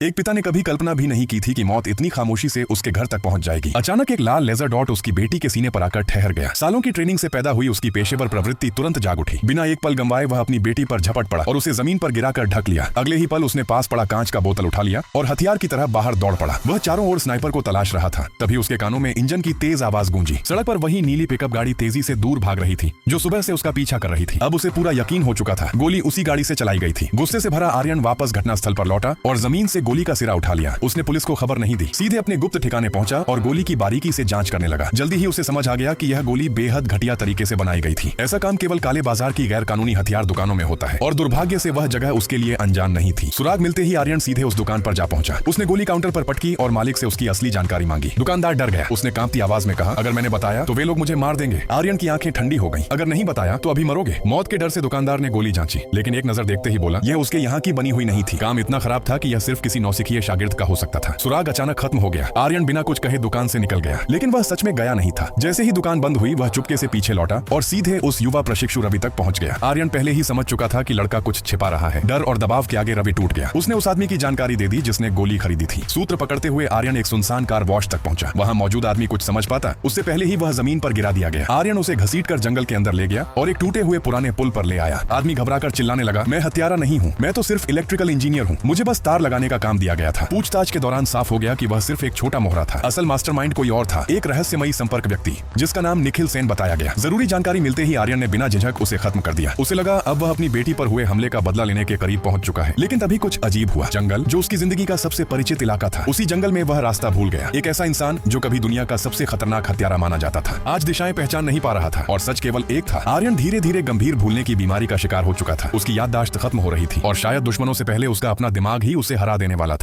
एक पिता ने कभी कल्पना भी नहीं की थी कि मौत इतनी खामोशी से उसके घर तक पहुंच जाएगी। अचानक एक लाल लेजर डॉट उसकी बेटी के सीने पर आकर ठहर गया। सालों की ट्रेनिंग से पैदा हुई उसकी पेशेवर प्रवृत्ति तुरंत जाग उठी। बिना एक पल गंवाए वह अपनी बेटी पर झपट पड़ा और उसे जमीन पर गिराकर ढक लिया। अगले ही पल उसने पास पड़ा कांच का बोतल उठा लिया और हथियार की तरह बाहर दौड़ पड़ा। वह चारों ओर स्नाइपर को तलाश रहा था। तभी उसके कानों में इंजन की तेज आवाज गूंजी। सड़क पर वही नीली पिकअप गाड़ी तेजी से दूर भाग रही थी, जो सुबह से उसका पीछा कर रही थी। अब उसे पूरा यकीन हो चुका था, गोली उसी गाड़ी से चलाई गई थी। गुस्से से भरा आर्यन वापस घटनास्थल पर लौटा और जमीन से गोली का सिरा उठा लिया। उसने पुलिस को खबर नहीं दी, सीधे अपने गुप्त ठिकाने पहुंचा और गोली की बारीकी से जांच करने लगा। जल्दी ही उसे समझ आ गया कि यह गोली बेहद घटिया तरीके से बनाई गई थी। ऐसा काम केवल काले बाजार की गैर कानूनी हथियार दुकानों में होता है और दुर्भाग्य से वह जगह उसके लिए अनजान नहीं थी। सुराग मिलते ही आर्यन सीधे उस दुकान पर जा पहुंचा। उसने गोली काउंटर पर पटकी और मालिक से उसकी असली जानकारी मांगी। दुकानदार डर गया। उसने कांपती आवाज में कहा, अगर मैंने बताया तो वे लोग मुझे मार देंगे। आर्यन की आंखें ठंडी हो गईं। अगर नहीं बताया तो अभी मरोगे। मौत के डर से दुकानदार ने गोली जांची, लेकिन एक नजर देखते ही बोला, यह उसके यहाँ की बनी हुई नहीं थी। काम इतना खराब था कि यह सिर्फ किसी नौसिखिए शागिर्द का हो सकता था। सुराग अचानक खत्म हो गया। आर्यन बिना कुछ कहे दुकान से निकल गया, लेकिन वह सच में गया नहीं था। जैसे ही दुकान बंद हुई वह चुपके से पीछे लौटा और सीधे उस युवा प्रशिक्षु रवि तक पहुंच गया। आर्यन पहले ही समझ चुका था कि लड़का कुछ छिपा रहा है। डर और दबाव के आगे रवि टूट गया। उसने उस आदमी की जानकारी दे दी जिसने गोली खरीदी थी। सूत्र पकड़ते हुए आर्यन एक सुनसान कार वॉश तक पहुंचा। वहां मौजूद आदमी कुछ समझ पाता उससे पहले ही वह जमीन पर गिरा दिया गया। आर्यन उसे घसीटकर जंगल के अंदर ले गया और एक टूटे हुए पुराने पुल पर ले आया। आदमी घबराकर चिल्लाने लगा, मैं हत्यारा नहीं हूँ, मैं तो सिर्फ इलेक्ट्रिकल इंजीनियर हूँ, मुझे बस तार लगाने का काम दिया गया था। पूछताछ के दौरान साफ हो गया कि वह सिर्फ एक छोटा मोहरा था। असल मास्टरमाइंड कोई और था, एक रहस्यमयी संपर्क व्यक्ति जिसका नाम निखिल सेन बताया गया। जरूरी जानकारी मिलते ही आर्यन ने बिना झिझक उसे खत्म कर दिया। उसे लगा अब वह अपनी बेटी पर हुए हमले का बदला लेने के करीब पहुंच चुका है। लेकिन तभी कुछ अजीब हुआ। जंगल, जो उसकी जिंदगी का सबसे परिचित इलाका था, उसी जंगल में वह रास्ता भूल गया। एक ऐसा इंसान जो कभी दुनिया का सबसे खतरनाक हत्यारा माना जाता था, आज दिशाएं पहचान नहीं पा रहा था और सच केवल एक था। आर्यन धीरे धीरे गंभीर भूलने की बीमारी का शिकार हो चुका था। उसकी याददाश्त खत्म हो रही थी और शायद दुश्मनों से पहले उसका अपना दिमाग ही उसे हरा देने वाला था।